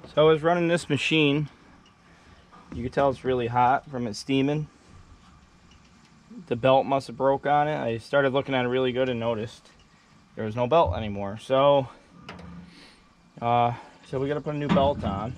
So I was running this machine. You can tell it's really hot from it steaming. The belt must have broke on it. I started looking at it really good and noticed there was no belt anymore. So we gotta put a new belt on.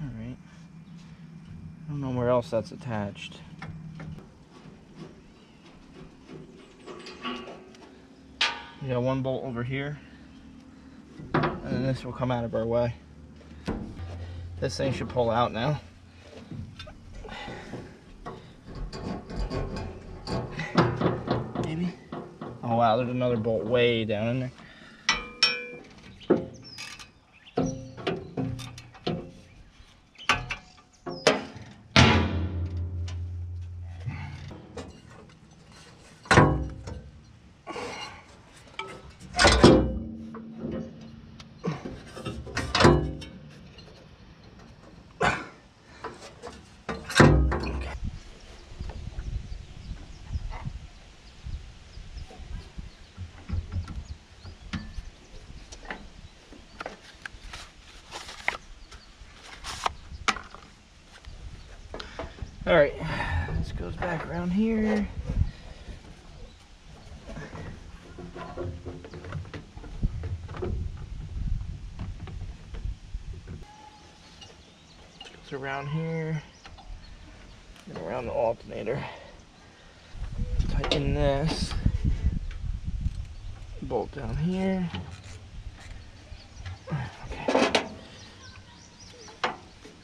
Alright. I don't know where else that's attached. We got one bolt over here. And then this will come out of our way. This thing should pull out now. Maybe? Oh wow, there's another bolt way down in there. All right, this goes back around here. Goes around here and around the alternator. Tighten this. Bolt down here. Okay.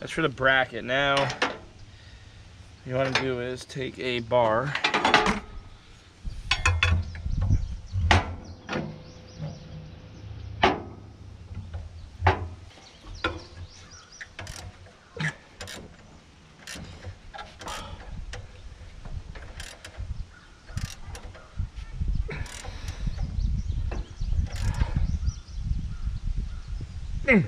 That's for the bracket. Now, what you want to do is take a bar. Okay,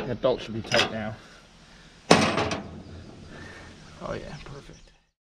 that belt should be tight now. Oh yeah, perfect.